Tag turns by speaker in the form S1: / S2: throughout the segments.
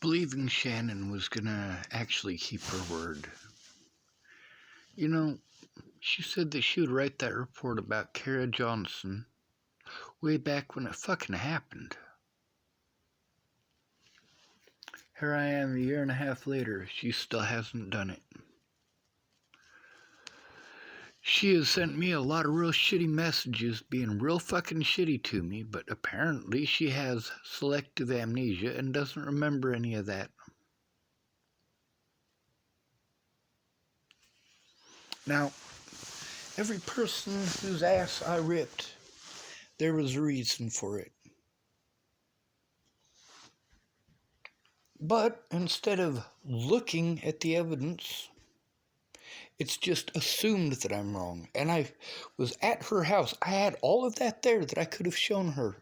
S1: believing Shannon was gonna actually keep her word. You know, she said that she would write that report about Kara Johnson way back when it fucking happened. Here I am a year and a half later, she still hasn't done it. She has sent me a lot of real shitty messages being real fucking shitty to me, but apparently she has selective amnesia and doesn't remember any of that. Now, every person whose ass I ripped, there was a reason for it. But instead of looking at the evidence, it's just assumed that I'm wrong. And I was at her house. I had all of that there that I could have shown her.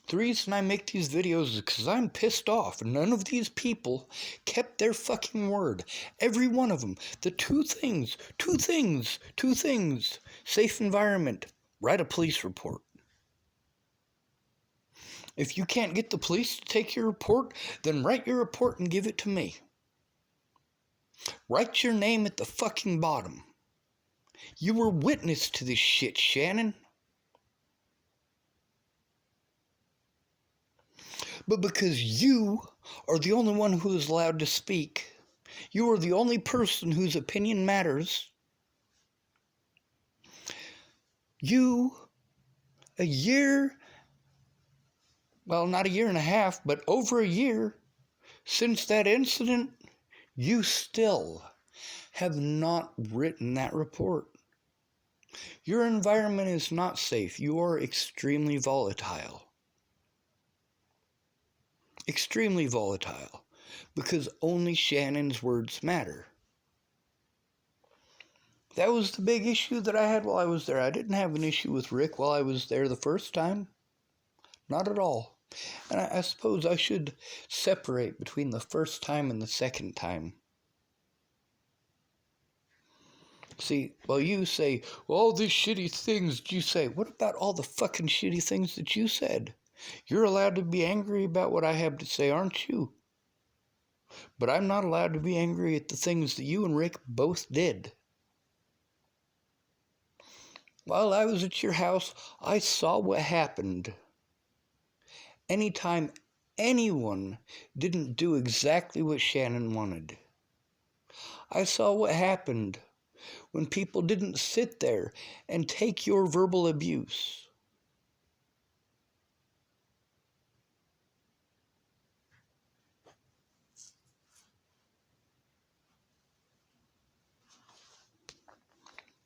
S1: The reason I make these videos is because I'm pissed off. None of these people kept their fucking word. Every one of them. The two things. Safe environment. Write a police report. If you can't get the police to take your report, then write your report and give it to me. Write your name at the fucking bottom. You were witness to this shit, Shannon. But because you are the only one who is allowed to speak, you are the only person whose opinion matters, you, a year, well, not a year and a half, but over a year since that incident, you still have not written that report. Your environment is not safe. You are extremely volatile. Extremely volatile. Because only Shannon's words matter. That was the big issue that I had while I was there. I didn't have an issue with Rick while I was there the first time. Not at all. And I suppose I should separate between the first time and the second time. See, well, you say, well, all these shitty things that you say. What about all the fucking shitty things that you said? You're allowed to be angry about what I have to say, aren't you? But I'm not allowed to be angry at the things that you and Rick both did. While I was at your house, I saw what happened. Anytime anyone didn't do exactly what Shannon wanted. I saw what happened when people didn't sit there and take your verbal abuse.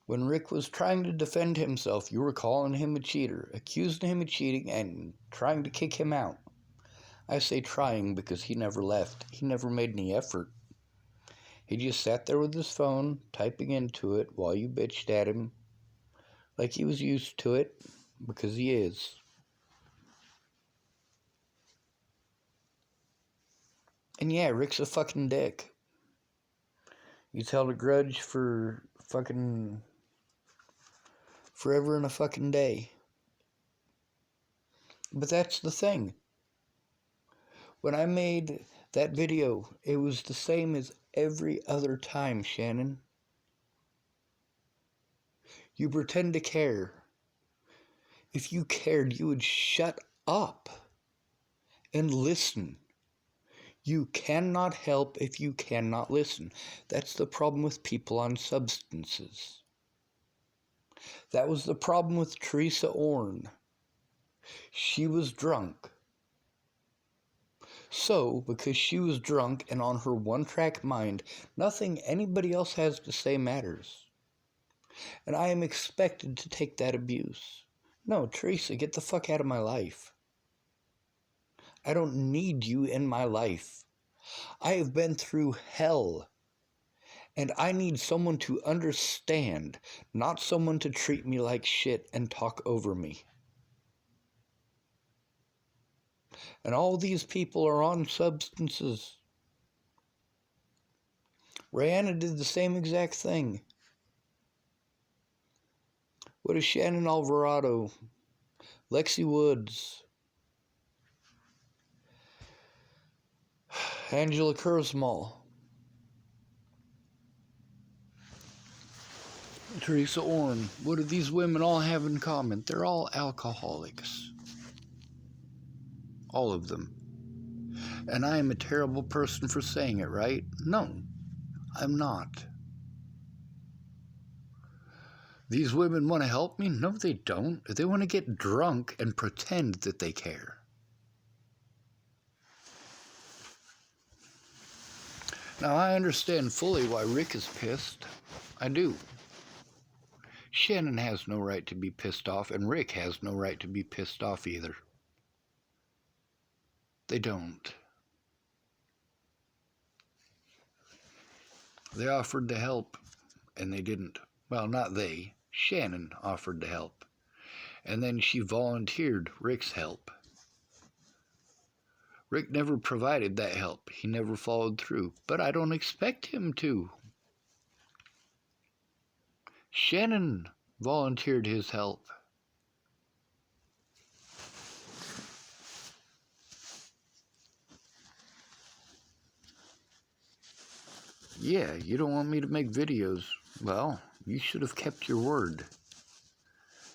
S1: When Rick was trying to defend himself, you were calling him a cheater, accusing him of cheating, and trying to kick him out. I say trying because he never left. He never made any effort. He just sat there with his phone, typing into it while you bitched at him, like he was used to it, because he is. And yeah, Rick's a fucking dick. He's held a grudge for fucking forever and a fucking day. But that's the thing. When I made that video, it was the same as every other time, Shannon. You pretend to care. If you cared, you would shut up and listen. You cannot help if you cannot listen. That's the problem with people on substances. That was the problem with Teresa Orne. She was drunk. So, because she was drunk and on her one-track mind, nothing anybody else has to say matters. And I am expected to take that abuse. No, Teresa, get the fuck out of my life. I don't need you in my life. I have been through hell. And I need someone to understand, not someone to treat me like shit and talk over me. And all these people are on substances. Rihanna did the same exact thing. What is Shannon Alvarado, Lexi Woods, Angela Kurzmal. Teresa Orn. What do these women all have in common? They're all alcoholics. All of them. And I am a terrible person for saying it, right? No, I'm not. These women want to help me? No, they don't. They want to get drunk and pretend that they care. Now, I understand fully why Rick is pissed. I do. Shannon has no right to be pissed off, and Rick has no right to be pissed off either. They don't. They offered to help, and they didn't. Well, not they. Shannon offered to help. And then she volunteered Rick's help. Rick never provided that help. He never followed through. But I don't expect him to. Shannon volunteered his help. Yeah, you don't want me to make videos. Well, you should have kept your word.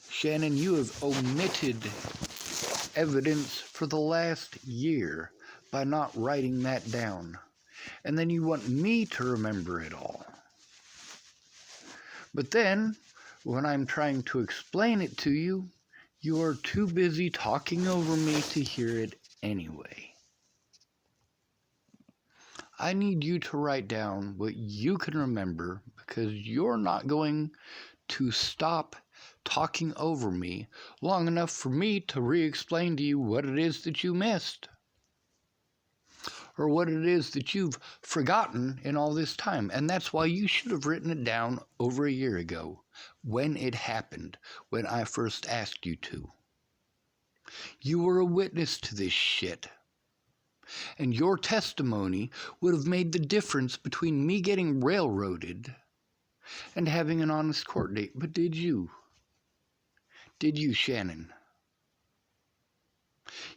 S1: Shannon, you have omitted evidence for the last year by not writing that down. And then you want me to remember it all. But then, when I'm trying to explain it to you, you are too busy talking over me to hear it anyway. I need you to write down what you can remember, because you're not going to stop talking over me long enough for me to re-explain to you what it is that you missed, or what it is that you've forgotten in all this time. And that's why you should have written it down over a year ago, when it happened, when I first asked you to. You were a witness to this shit. And your testimony would have made the difference between me getting railroaded and having an honest court date. But did you? Did you, Shannon?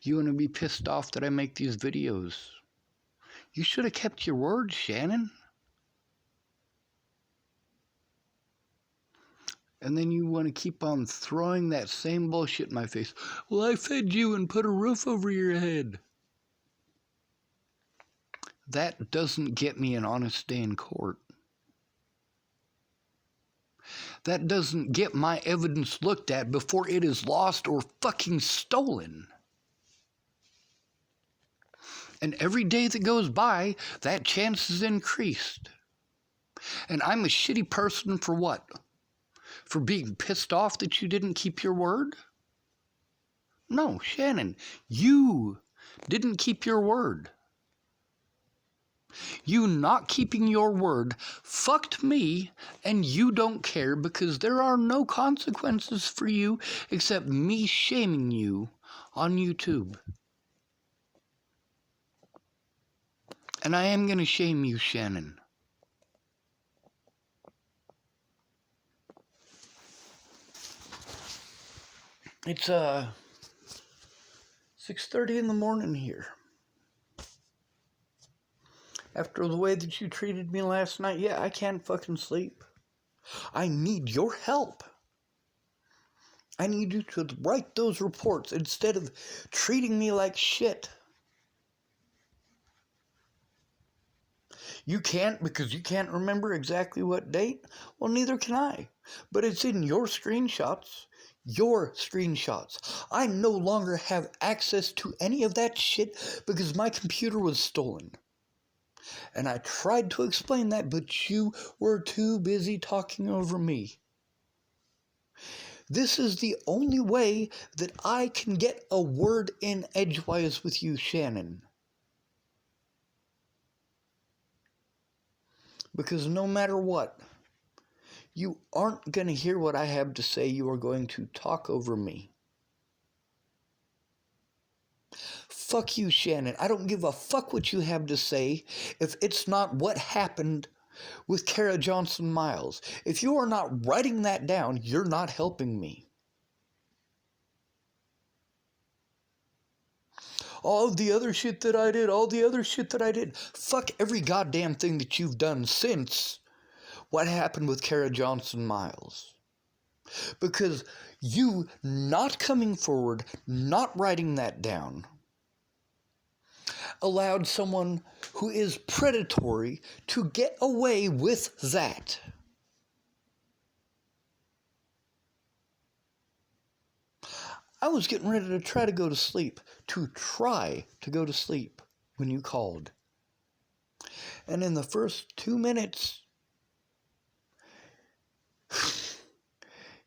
S1: You want to be pissed off that I make these videos? You should have kept your word, Shannon. And then you want to keep on throwing that same bullshit in my face. Well, I fed you and put a roof over your head. That doesn't get me an honest day in court. That doesn't get my evidence looked at before it is lost or fucking stolen. And every day that goes by, that chance is increased. And I'm a shitty person for what? For being pissed off that you didn't keep your word? No, Shannon, you didn't keep your word. You not keeping your word fucked me, and you don't care, because there are no consequences for you except me shaming you on YouTube. And I am going to shame you, Shannon. It's 6:30 in the morning here. After the way that you treated me last night, yeah, I can't fucking sleep. I need your help. I need you to write those reports instead of treating me like shit. You can't because you can't remember exactly what date? Well, neither can I. But it's in your screenshots. Your screenshots. I no longer have access to any of that shit because my computer was stolen. And I tried to explain that, but you were too busy talking over me. This is the only way that I can get a word in edgewise with you, Shannon. Because no matter what, you aren't going to hear what I have to say. You are going to talk over me. Fuck you, Shannon. I don't give a fuck what you have to say if it's not what happened with Kara Johnson Miles. If you are not writing that down, you're not helping me. all the other shit that I did, all the other shit that I did. Fuck every goddamn thing that you've done since what happened with Kara Johnson Miles. Because you not coming forward, not writing that down, allowed someone who is predatory to get away with that. I was getting ready to try to go to sleep, when you called. And in the first 2 minutes,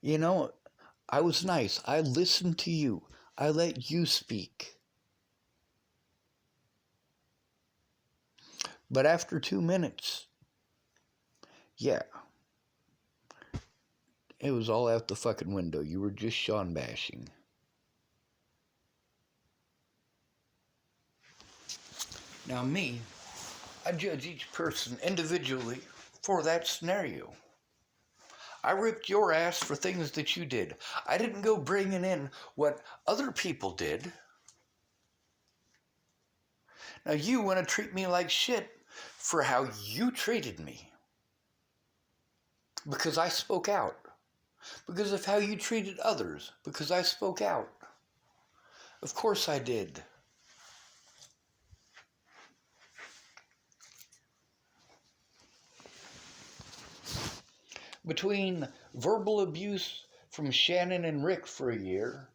S1: you know, I was nice. I listened to you. I let you speak. But after 2 minutes, yeah, it was all out the fucking window. You were just Sean bashing. Now me, I judge each person individually for that scenario. I ripped your ass for things that you did. I didn't go bringing in what other people did. Now you want to treat me like shit for how you treated me. Because I spoke out. Because of how you treated others. Because I spoke out. Of course I did. Between verbal abuse from Shannon and Rick for a year,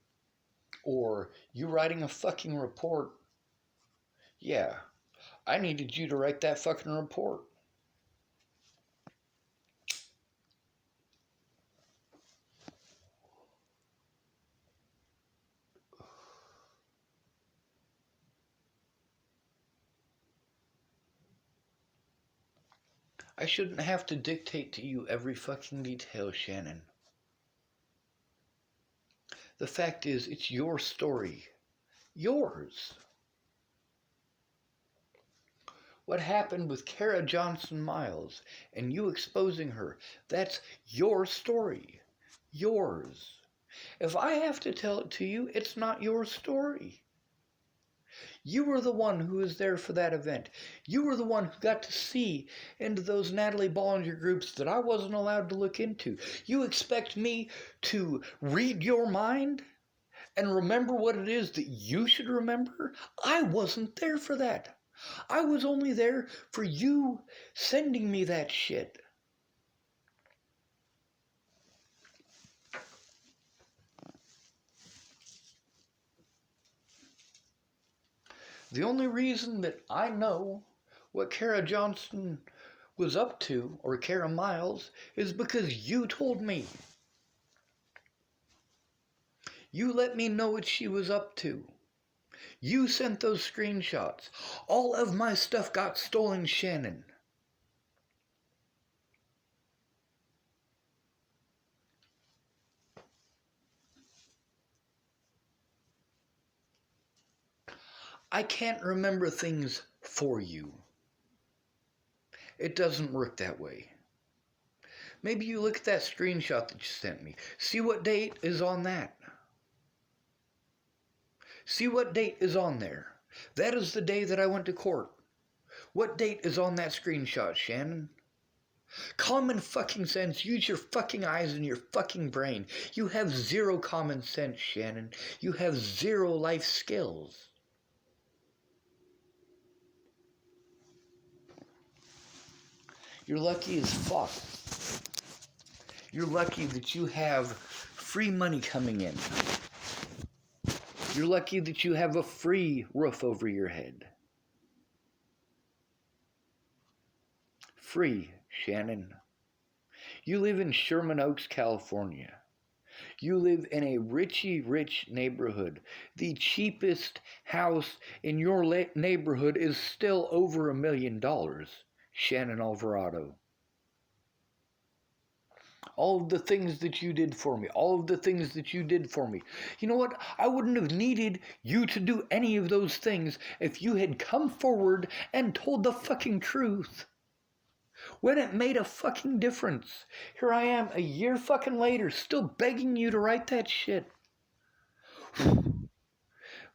S1: or you writing a fucking report, yeah, I needed you to write that fucking report. I shouldn't have to dictate to you every fucking detail, Shannon. The fact is, it's your story. Yours. What happened with Kara Johnson Miles and you exposing her, that's your story. Yours. If I have to tell it to you, it's not your story. You were the one who was there for that event. You were the one who got to see into those Natalie Bollinger groups that I wasn't allowed to look into. You expect me to read your mind and remember what it is that you should remember? I wasn't there for that. I was only there for you sending me that shit. The only reason that I know what Kara Johnson was up to, or Kara Miles, is because you told me. You let me know what she was up to. You sent those screenshots. All of my stuff got stolen, Shannon. I can't remember things for you. It doesn't work that way. Maybe you look at that screenshot that you sent me. See what date is on that. See what date is on there. That is the day that I went to court. What date is on that screenshot, Shannon? Common fucking sense. Use your fucking eyes and your fucking brain. You have zero common sense, Shannon. You have zero life skills. You're lucky as fuck. You're lucky that you have free money coming in. You're lucky that you have a free roof over your head. Free, Shannon. You live in Sherman Oaks, California. You live in a rich neighborhood. The cheapest house in your neighborhood is still over $1 million. Shannon Alvarado. All of the things that you did for me. All of the things that you did for me. You know what? I wouldn't have needed you to do any of those things if you had come forward and told the fucking truth. When it made a fucking difference. Here I am a year fucking later still begging you to write that shit.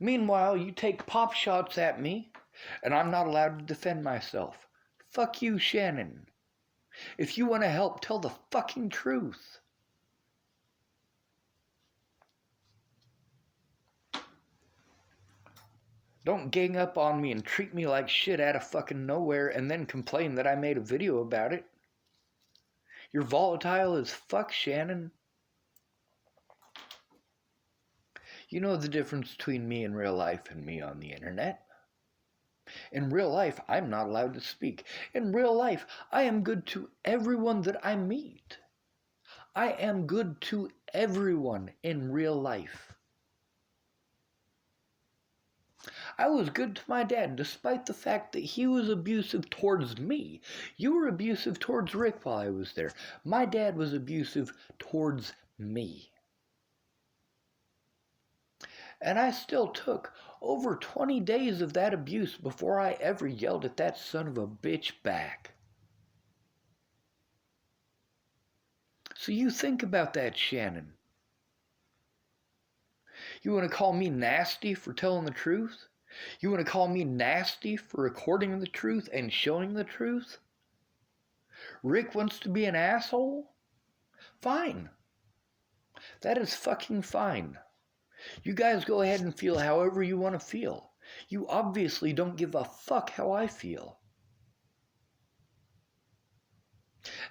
S1: Meanwhile, you take pop shots at me, and I'm not allowed to defend myself. Fuck you, Shannon. If you want to help, tell the fucking truth. Don't gang up on me and treat me like shit out of fucking nowhere and then complain that I made a video about it. You're volatile as fuck, Shannon. You know the difference between me in real life and me on the internet. In real life, I'm not allowed to speak. In real life, I am good to everyone that I meet. I am good to everyone in real life. I was good to my dad, despite the fact that he was abusive towards me. You were abusive towards Rick while I was there. My dad was abusive towards me. And I still took over 20 days of that abuse before I ever yelled at that son of a bitch back. So you think about that, Shannon. You want to call me nasty for telling the truth? You want to call me nasty for recording the truth and showing the truth? Rick wants to be an asshole? Fine. That is fucking fine. You guys go ahead and feel however you want to feel. You obviously don't give a fuck how I feel.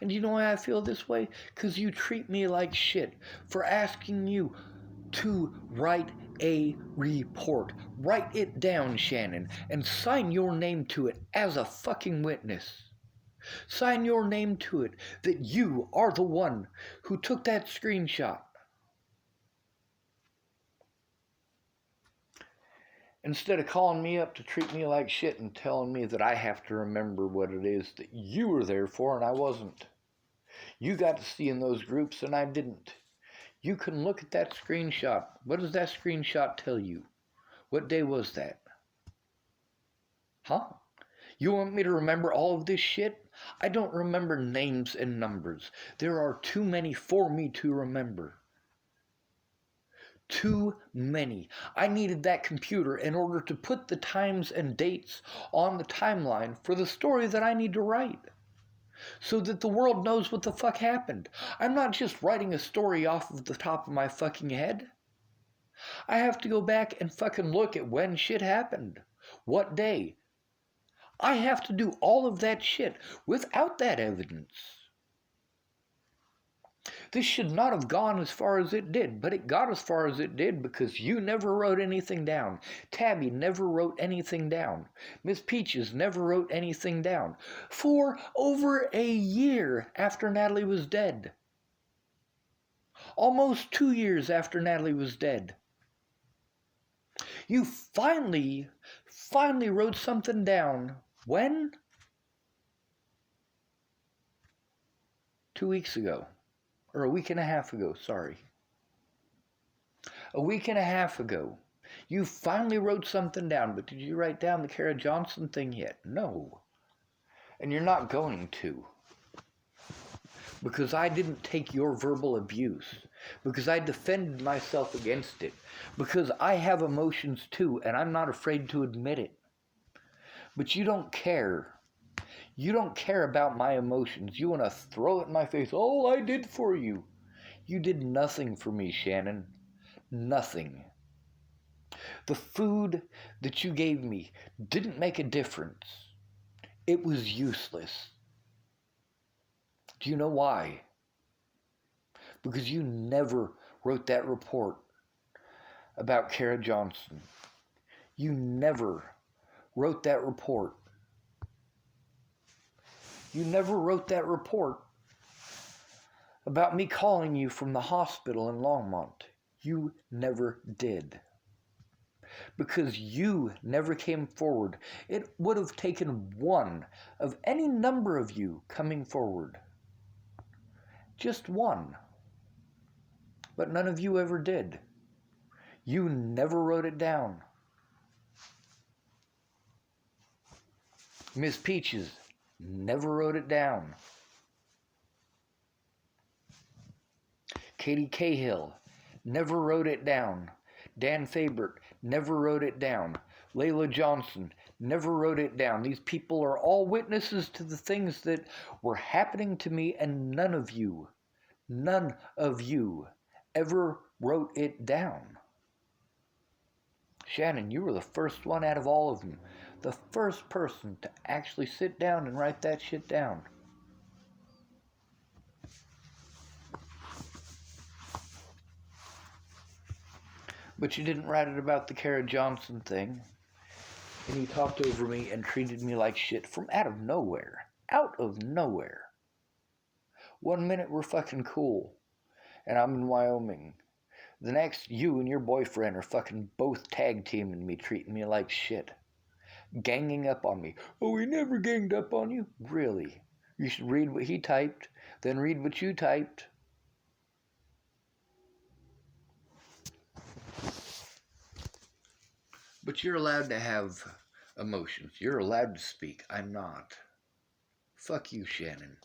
S1: And you know why I feel this way? Because you treat me like shit for asking you to write a report. Write it down, Shannon, and sign your name to it as a fucking witness. Sign your name to it that you are the one who took that screenshot. Instead of calling me up to treat me like shit and telling me that I have to remember what it is that you were there for and I wasn't. You got to see in those groups and I didn't. You can look at that screenshot. What does that screenshot tell you? What day was that? Huh? You want me to remember all of this shit? I don't remember names and numbers. There are too many for me to remember. Too many. I needed that computer in order to put the times and dates on the timeline for the story that I need to write, so that the world knows what the fuck happened. I'm not just writing a story off of the top of my fucking head. I have to go back and fucking look at when shit happened. What day. I have to do all of that shit without that evidence. This should not have gone as far as it did, but it got as far as it did because you never wrote anything down. Tabby never wrote anything down. Miss Peaches never wrote anything down. For over a year after Natalie was dead. Almost 2 years after Natalie was dead. You finally wrote something down. When? 2 weeks ago. Or a week and a half ago, sorry. A week and a half ago. You finally wrote something down, but did you write down the Kara Johnson thing yet? No. And you're not going to. Because I didn't take your verbal abuse. Because I defended myself against it. Because I have emotions too, and I'm not afraid to admit it. But you don't care. You don't care about my emotions. You want to throw it in my face. All I did for you. You did nothing for me, Shannon. Nothing. The food that you gave me didn't make a difference. It was useless. Do you know why? Because you never wrote that report about Kara Johnson. You never wrote that report. You never wrote that report about me calling you from the hospital in Longmont. You never did. Because you never came forward. It would have taken one of any number of you coming forward. Just one. But none of you ever did. You never wrote it down. Miss Peaches never wrote it down. Katie Cahill never wrote it down. Dan Fabert never wrote it down. Layla Johnson never wrote it down. These people are all witnesses to the things that were happening to me, and none of you ever wrote it down. Shannon, you were the first one out of all of them. The first person to actually sit down and write that shit down. But you didn't write it about the Kara Johnson thing. And you talked over me and treated me like shit from out of nowhere. Out of nowhere. 1 minute we're fucking cool. And I'm in Wyoming. The next, you and your boyfriend are fucking both tag teaming me, treating me like shit. Ganging up on me. Oh, he never ganged up on you? Really? You should read what he typed, then read what you typed. But you're allowed to have emotions. You're allowed to speak. I'm not. Fuck you, Shannon.